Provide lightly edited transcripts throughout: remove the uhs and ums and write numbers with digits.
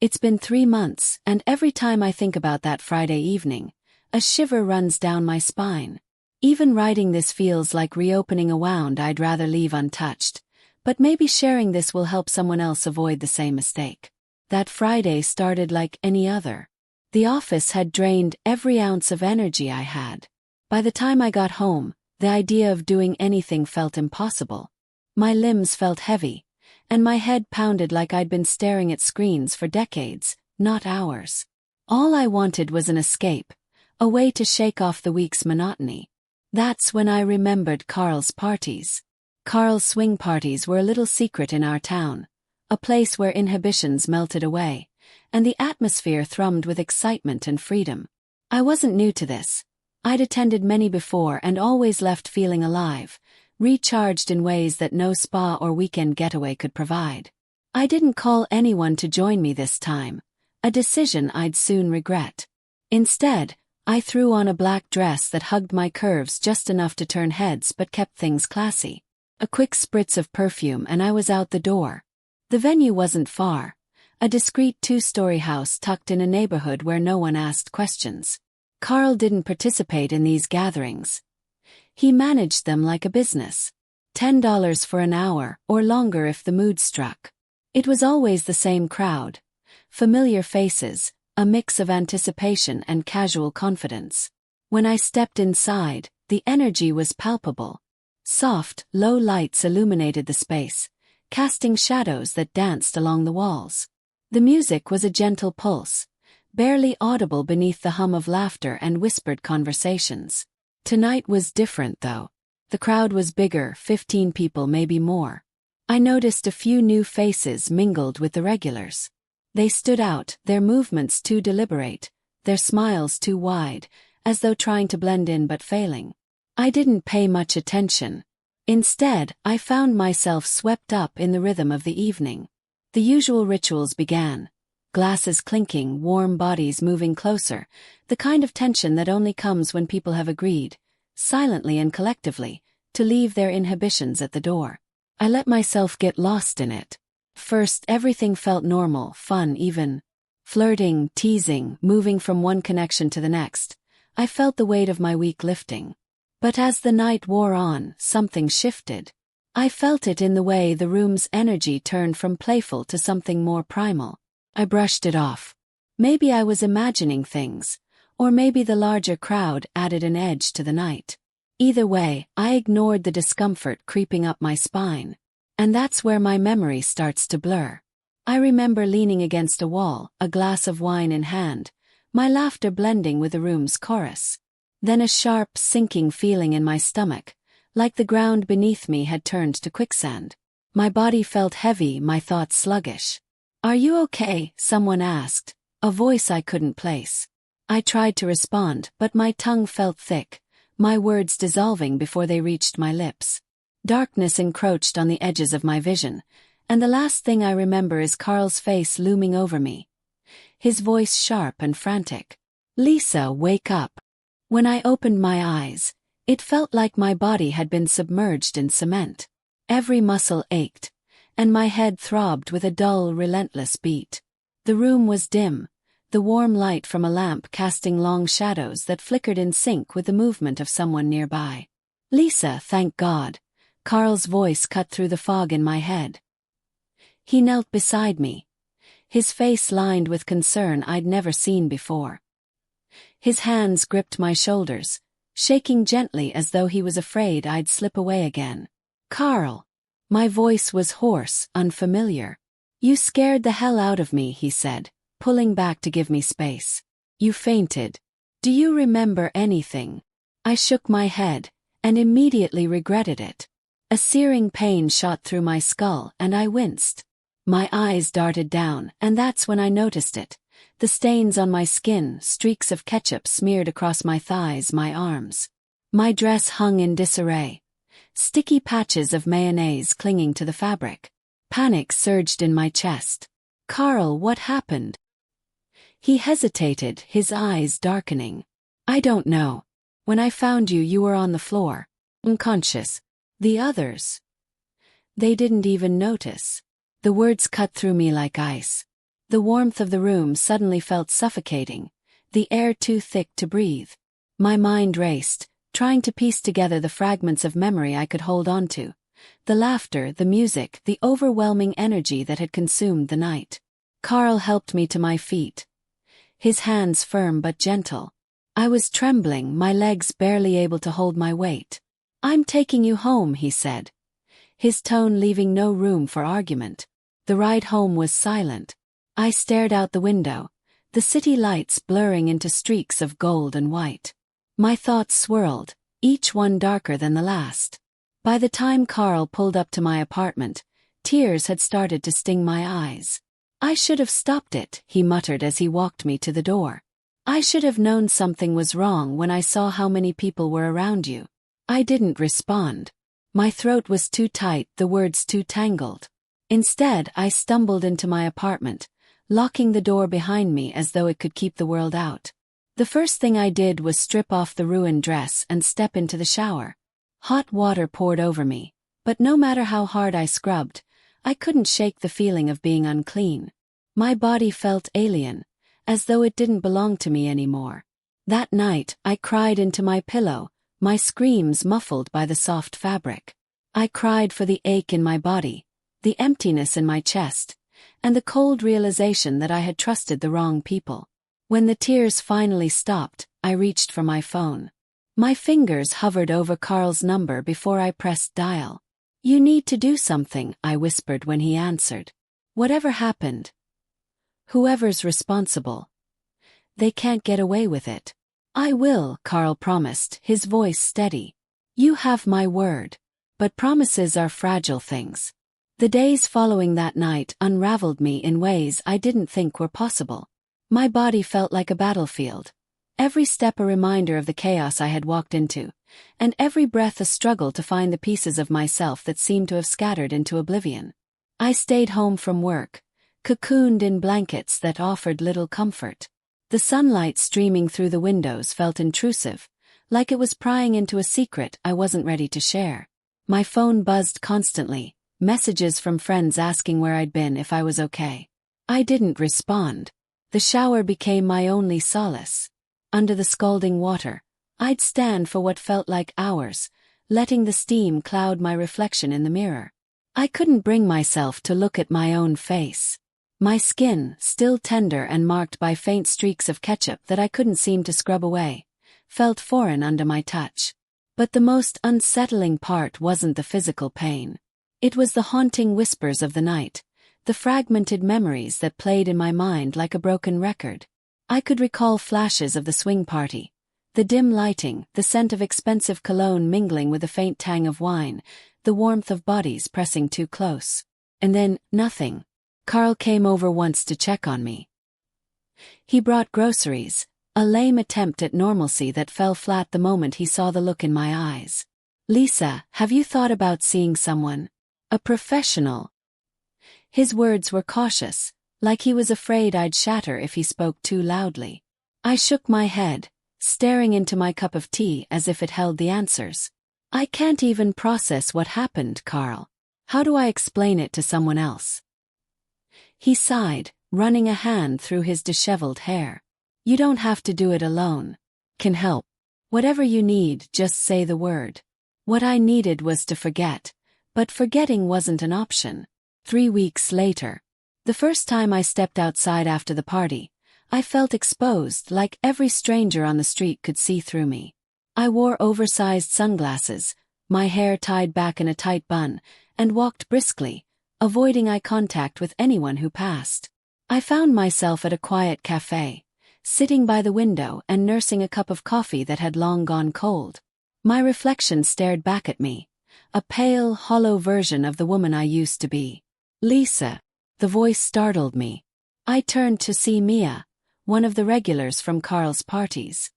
It's been 3 months, and every time I think about that Friday evening, a shiver runs down my spine. Even writing this feels like reopening a wound I'd rather leave untouched, but maybe sharing this will help someone else avoid the same mistake. That Friday started like any other. The office had drained every ounce of energy I had. By the time I got home, the idea of doing anything felt impossible. My limbs felt heavy, and my head pounded like I'd been staring at screens for decades, not hours. All I wanted was an escape, a way to shake off the week's monotony. That's when I remembered Carl's parties. Carl's swing parties were a little secret in our town, a place where inhibitions melted away, and the atmosphere thrummed with excitement and freedom. I wasn't new to this. I'd attended many before and always left feeling alive, recharged in ways that no spa or weekend getaway could provide. I didn't call anyone to join me this time, a decision I'd soon regret. Instead, I threw on a black dress that hugged my curves just enough to turn heads but kept things classy. A quick spritz of perfume and I was out the door. The venue wasn't far, a discreet 2-story house tucked in a neighborhood where no one asked questions. Carl didn't participate in these gatherings. He managed them like a business. $10 for an hour, or longer if the mood struck. It was always the same crowd. Familiar faces, a mix of anticipation and casual confidence. When I stepped inside, the energy was palpable. Soft, low lights illuminated the space, casting shadows that danced along the walls. The music was a gentle pulse, barely audible beneath the hum of laughter and whispered conversations. Tonight was different though. The crowd was bigger, 15 people maybe more. I noticed a few new faces mingled with the regulars. They stood out, their movements too deliberate, their smiles too wide, as though trying to blend in but failing. I didn't pay much attention. Instead, I found myself swept up in the rhythm of the evening. The usual rituals began. Glasses clinking, warm bodies moving closer, the kind of tension that only comes when people have agreed, silently and collectively, to leave their inhibitions at the door. I let myself get lost in it. First, everything felt normal, fun even. Flirting, teasing, moving from one connection to the next. I felt the weight of my week lifting. But as the night wore on, something shifted. I felt it in the way the room's energy turned from playful to something more primal. I brushed it off. Maybe I was imagining things, or maybe the larger crowd added an edge to the night. Either way, I ignored the discomfort creeping up my spine. And that's where my memory starts to blur. I remember leaning against a wall, a glass of wine in hand, my laughter blending with the room's chorus. Then a sharp, sinking feeling in my stomach, like the ground beneath me had turned to quicksand. My body felt heavy, my thoughts sluggish. "Are you okay?" someone asked, a voice I couldn't place. I tried to respond, but my tongue felt thick, my words dissolving before they reached my lips. Darkness encroached on the edges of my vision, and the last thing I remember is Carl's face looming over me. His voice sharp and frantic. "Lisa, wake up." When I opened my eyes, it felt like my body had been submerged in cement. Every muscle ached, and my head throbbed with a dull, relentless beat. The room was dim, the warm light from a lamp casting long shadows that flickered in sync with the movement of someone nearby. "Lisa, thank God." Carl's voice cut through the fog in my head. He knelt beside me, his face lined with concern I'd never seen before. His hands gripped my shoulders, shaking gently as though he was afraid I'd slip away again. "Carl." My voice was hoarse, unfamiliar. "You scared the hell out of me," he said, pulling back to give me space. "You fainted. Do you remember anything?" I shook my head, and immediately regretted it. A searing pain shot through my skull and I winced. My eyes darted down, and that's when I noticed it. The stains on my skin, streaks of ketchup smeared across my thighs, my arms. My dress hung in disarray. Sticky patches of mayonnaise clinging to the fabric. Panic surged in my chest. "Carl, what happened?" He hesitated, his eyes darkening. "I don't know. When I found you, you were on the floor, unconscious. The others, they didn't even notice." The words cut through me like ice. The warmth of the room suddenly felt suffocating, the air too thick to breathe. My mind raced, trying to piece together the fragments of memory I could hold on to. The laughter, the music, the overwhelming energy that had consumed the night. Carl helped me to my feet. His hands firm but gentle. I was trembling, my legs barely able to hold my weight. "I'm taking you home," he said, his tone leaving no room for argument. The ride home was silent. I stared out the window, the city lights blurring into streaks of gold and white. My thoughts swirled, each one darker than the last. By the time Carl pulled up to my apartment, tears had started to sting my eyes. "I should have stopped it," he muttered as he walked me to the door. "I should have known something was wrong when I saw how many people were around you." I didn't respond. My throat was too tight, the words too tangled. Instead, I stumbled into my apartment, locking the door behind me as though it could keep the world out. The first thing I did was strip off the ruined dress and step into the shower. Hot water poured over me, but no matter how hard I scrubbed, I couldn't shake the feeling of being unclean. My body felt alien, as though it didn't belong to me anymore. That night, I cried into my pillow, my screams muffled by the soft fabric. I cried for the ache in my body, the emptiness in my chest, and the cold realization that I had trusted the wrong people. When the tears finally stopped, I reached for my phone. My fingers hovered over Carl's number before I pressed dial. "You need to do something," I whispered when he answered. "Whatever happened, whoever's responsible, they can't get away with it." "I will," Carl promised, his voice steady. "You have my word. But promises are fragile things." The days following that night unraveled me in ways I didn't think were possible. My body felt like a battlefield. Every step a reminder of the chaos I had walked into, and every breath a struggle to find the pieces of myself that seemed to have scattered into oblivion. I stayed home from work, cocooned in blankets that offered little comfort. The sunlight streaming through the windows felt intrusive, like it was prying into a secret I wasn't ready to share. My phone buzzed constantly, messages from friends asking where I'd been, if I was okay. I didn't respond. The shower became my only solace. Under the scalding water, I'd stand for what felt like hours, letting the steam cloud my reflection in the mirror. I couldn't bring myself to look at my own face. My skin, still tender and marked by faint streaks of ketchup that I couldn't seem to scrub away, felt foreign under my touch. But the most unsettling part wasn't the physical pain. It was the haunting whispers of the night, the fragmented memories that played in my mind like a broken record. I could recall flashes of the swing party, the dim lighting, the scent of expensive cologne mingling with the faint tang of wine, the warmth of bodies pressing too close. And then, nothing. Carl came over once to check on me. He brought groceries, a lame attempt at normalcy that fell flat the moment he saw the look in my eyes. "Lisa, have you thought about seeing someone? A professional?" His words were cautious, like he was afraid I'd shatter if he spoke too loudly. I shook my head, staring into my cup of tea as if it held the answers. "I can't even process what happened, Carl. How do I explain it to someone else?" He sighed, running a hand through his disheveled hair. "You don't have to do it alone. Can help. Whatever you need, just say the word." What I needed was to forget, but forgetting wasn't an option. 3 weeks later. The first time I stepped outside after the party, I felt exposed, like every stranger on the street could see through me. I wore oversized sunglasses, my hair tied back in a tight bun, and walked briskly, avoiding eye contact with anyone who passed. I found myself at a quiet cafe, sitting by the window and nursing a cup of coffee that had long gone cold. My reflection stared back at me, a pale, hollow version of the woman I used to be. "Lisa." The voice startled me. I turned to see Mia, one of the regulars from Carl's parties.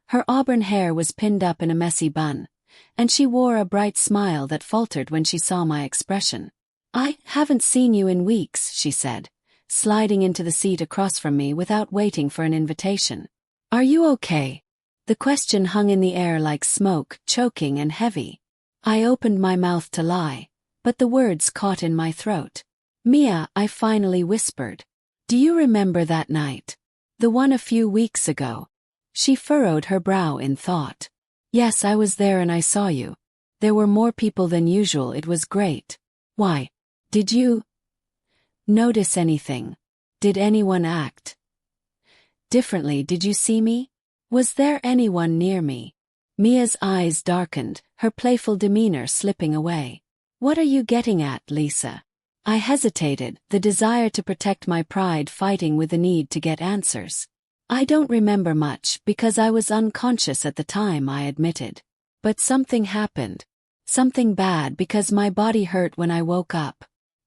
Her auburn hair was pinned up in a messy bun, and she wore a bright smile that faltered when she saw my expression. "I haven't seen you in weeks," she said, sliding into the seat across from me without waiting for an invitation. "Are you okay?" The question hung in the air like smoke, choking and heavy. I opened my mouth to lie, but the words caught in my throat. "Mia," I finally whispered. Do you remember that night? The one a few weeks ago? She furrowed her brow in thought. Yes, I was there and I saw you. There were more people than usual. It was great. Why? Did you notice anything? Did anyone act differently? Did you see me? Was there anyone near me? Mia's eyes darkened, her playful demeanor slipping away. What are you getting at, Lisa? I hesitated, the desire to protect my pride fighting with the need to get answers. I don't remember much because I was unconscious at the time, I admitted. But something happened. Something bad because my body hurt when I woke up.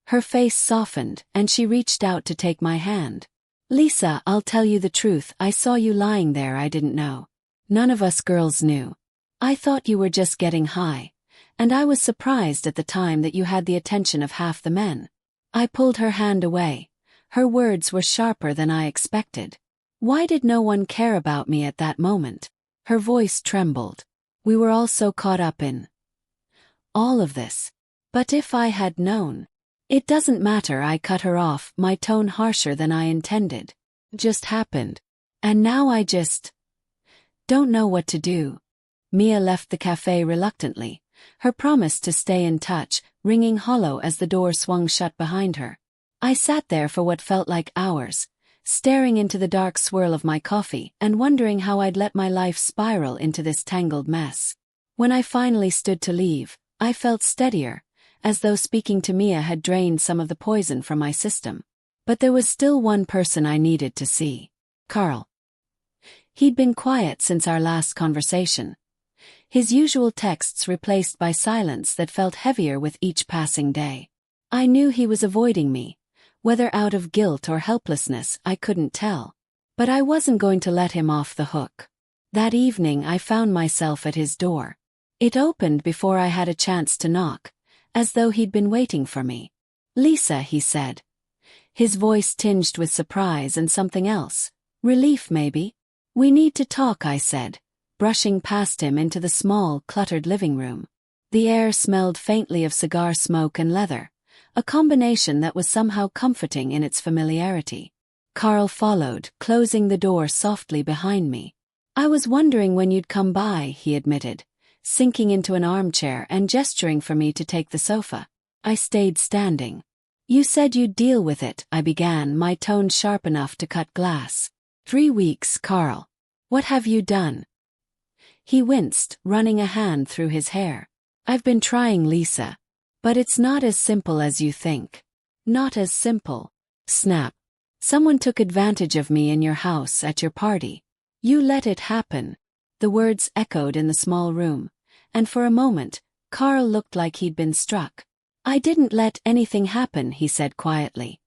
Her face softened and she reached out to take my hand. Lisa, I'll tell you the truth, I saw you lying there. I didn't know. None of us girls knew. I thought you were just getting high. And I was surprised at the time that you had the attention of half the men. I pulled her hand away. Her words were sharper than I expected. Why did no one care about me at that moment? Her voice trembled. We were all so caught up in all of this. But if I had known. It doesn't matter, I cut her off, my tone harsher than I intended. Just happened. And now I just don't know what to do. Mia left the cafe reluctantly, her promise to stay in touch, ringing hollow as the door swung shut behind her. I sat there for what felt like hours, staring into the dark swirl of my coffee and wondering how I'd let my life spiral into this tangled mess. When I finally stood to leave, I felt steadier, as though speaking to Mia had drained some of the poison from my system. But there was still one person I needed to see. Carl. He'd been quiet since our last conversation. His usual texts replaced by silence that felt heavier with each passing day. I knew he was avoiding me. Whether out of guilt or helplessness, I couldn't tell. But I wasn't going to let him off the hook. That evening I found myself at his door. It opened before I had a chance to knock, as though he'd been waiting for me. Lisa, he said. His voice tinged with surprise and something else. Relief, maybe. We need to talk, I said, brushing past him into the small, cluttered living room. The air smelled faintly of cigar smoke and leather, a combination that was somehow comforting in its familiarity. Carl followed, closing the door softly behind me. I was wondering when you'd come by, he admitted, sinking into an armchair and gesturing for me to take the sofa. I stayed standing. You said you'd deal with it, I began, my tone sharp enough to cut glass. 3 weeks, Carl. What have you done? He winced, running a hand through his hair. I've been trying, Lisa. But it's not as simple as you think. Not as simple. Snap. Someone took advantage of me in your house at your party. You let it happen. The words echoed in the small room, and for a moment, Carl looked like he'd been struck. I didn't let anything happen, he said quietly.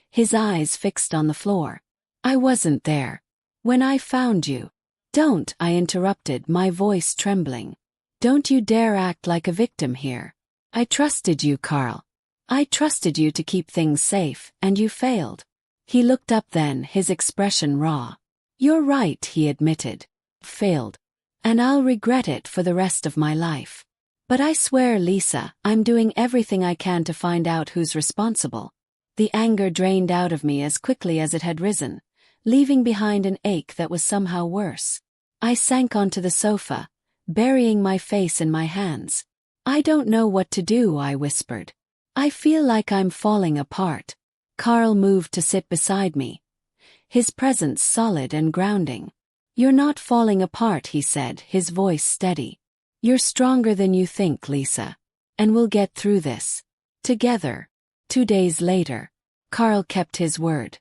His eyes fixed on the floor. I wasn't there. When I found you. Don't, I interrupted, my voice trembling. Don't you dare act like a victim here. I trusted you, Carl. I trusted you to keep things safe, and you failed. He looked up then, his expression raw. You're right, he admitted. Failed. And I'll regret it for the rest of my life. But I swear, Lisa, I'm doing everything I can to find out who's responsible. The anger drained out of me as quickly as it had risen, leaving behind an ache that was somehow worse. I sank onto the sofa, burying my face in my hands. I don't know what to do, I whispered. I feel like I'm falling apart. Carl moved to sit beside me, his presence solid and grounding. You're not falling apart, he said, his voice steady. You're stronger than you think, Lisa. And we'll get through this. Together. 2 days later. Carl kept his word.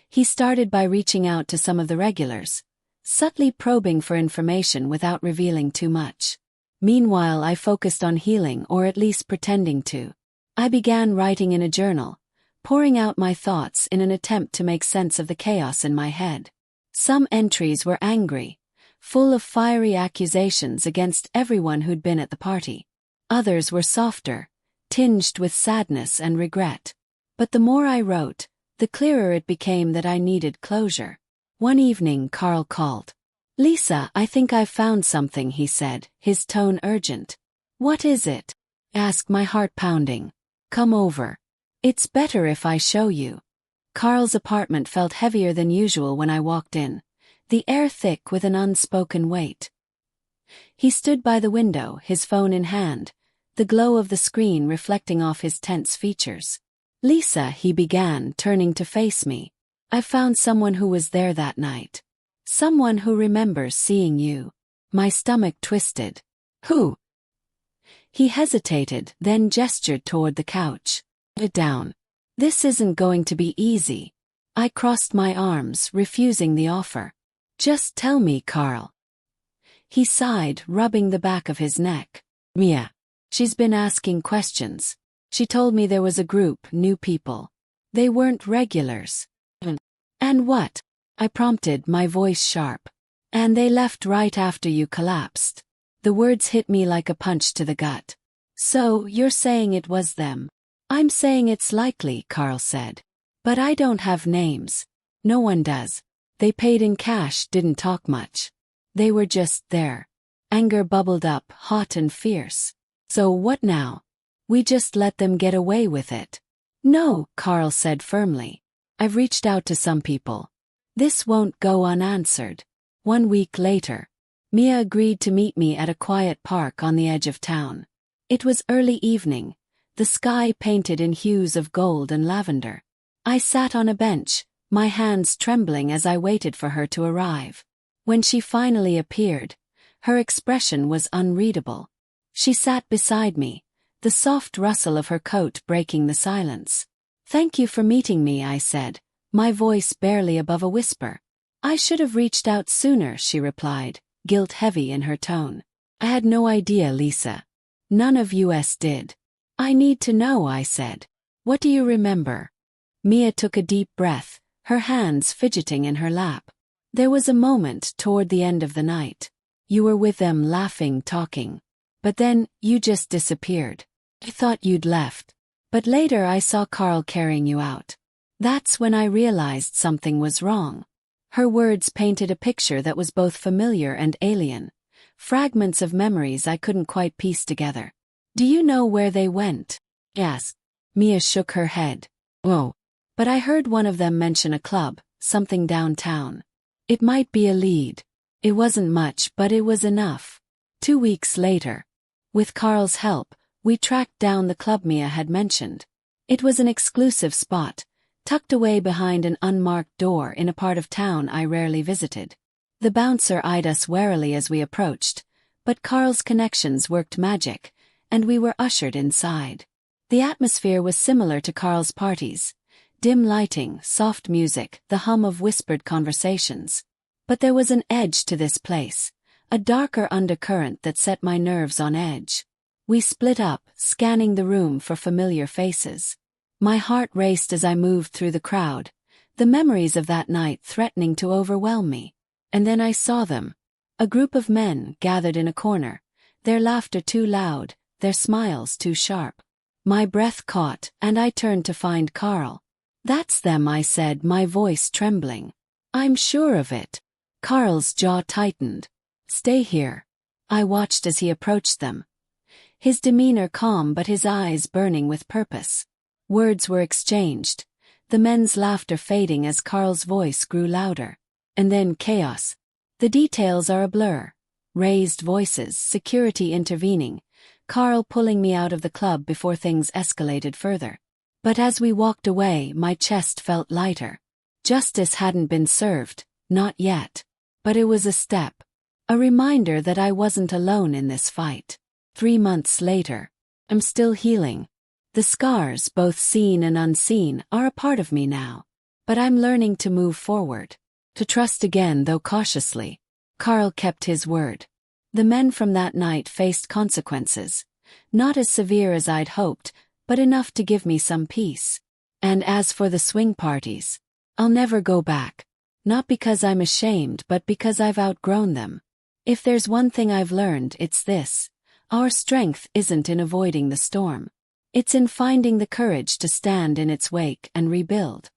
He started by reaching out to some of the regulars, subtly probing for information without revealing too much. Meanwhile, I focused on healing, or at least pretending to. I began writing in a journal, pouring out my thoughts in an attempt to make sense of the chaos in my head. Some entries were angry, full of fiery accusations against everyone who'd been at the party. Others were softer, tinged with sadness and regret. But the more I wrote, the clearer it became that I needed closure. One evening, Carl called. Lisa, I think I've found something, he said, his tone urgent. What is it? Asked, my heart pounding. Come over. It's better if I show you. Carl's apartment felt heavier than usual when I walked in, the air thick with an unspoken weight. He stood by the window, his phone in hand, the glow of the screen reflecting off his tense features. "Lisa," he began, turning to face me. "I found someone who was there that night. Someone who remembers seeing you." My stomach twisted. "Who?" He hesitated, then gestured toward the couch. "Sit down. This isn't going to be easy." I crossed my arms, refusing the offer. "Just tell me, Carl." He sighed, rubbing the back of his neck. "Mia. She's been asking questions. She told me there was a group, new people. They weren't regulars." "And what?" I prompted, my voice sharp. "And they left right after you collapsed." The words hit me like a punch to the gut. "So, you're saying it was them?" "I'm saying it's likely," Carl said. "But I don't have names. No one does. They paid in cash, didn't talk much. They were just there." Anger bubbled up, hot and fierce. "So what now? We just let them get away with it?" "No," Carl said firmly. "I've reached out to some people. This won't go unanswered." 1 week later, Mia agreed to meet me at a quiet park on the edge of town. It was early evening, the sky painted in hues of gold and lavender. I sat on a bench, my hands trembling as I waited for her to arrive. When she finally appeared, her expression was unreadable. She sat beside me, the soft rustle of her coat breaking the silence. "Thank you for meeting me," I said, my voice barely above a whisper. "I should have reached out sooner," she replied, guilt heavy in her tone. "I had no idea, Lisa. None of us did." "I need to know," I said. "What do you remember?" Mia took a deep breath, her hands fidgeting in her lap. "There was a moment toward the end of the night. You were with them, laughing, talking. But then, you just disappeared. I thought you'd left. But later I saw Carl carrying you out. That's when I realized something was wrong." Her words painted a picture that was both familiar and alien, fragments of memories I couldn't quite piece together. "Do you know where they went?" I asked. Mia shook her head. "Oh. But I heard one of them mention a club, something downtown. It might be a lead. It wasn't much, but it was enough." 2 weeks later, with Carl's help, we tracked down the club Mia had mentioned. It was an exclusive spot, tucked away behind an unmarked door in a part of town I rarely visited. The bouncer eyed us warily as we approached, but Carl's connections worked magic, and we were ushered inside. The atmosphere was similar to Carl's parties. Dim lighting, soft music, the hum of whispered conversations. But there was an edge to this place, a darker undercurrent that set my nerves on edge. We split up, scanning the room for familiar faces. My heart raced as I moved through the crowd, the memories of that night threatening to overwhelm me. And then I saw them. A group of men gathered in a corner, their laughter too loud, their smiles too sharp. My breath caught, and I turned to find Carl. "That's them," I said, my voice trembling. "I'm sure of it." Carl's jaw tightened. "Stay here." I watched as he approached them. His demeanor calm but his eyes burning with purpose. Words were exchanged, the men's laughter fading as Carl's voice grew louder. And then chaos. The details are a blur. Raised voices, security intervening, Carl pulling me out of the club before things escalated further. But as we walked away, my chest felt lighter. Justice hadn't been served, not yet. But it was a step. A reminder that I wasn't alone in this fight. 3 months later, I'm still healing. The scars, both seen and unseen, are a part of me now. But I'm learning to move forward. To trust again, though cautiously. Carl kept his word. The men from that night faced consequences. Not as severe as I'd hoped, but enough to give me some peace. And as for the swing parties, I'll never go back. Not because I'm ashamed, but because I've outgrown them. If there's one thing I've learned, it's this. Our strength isn't in avoiding the storm. It's in finding the courage to stand in its wake and rebuild.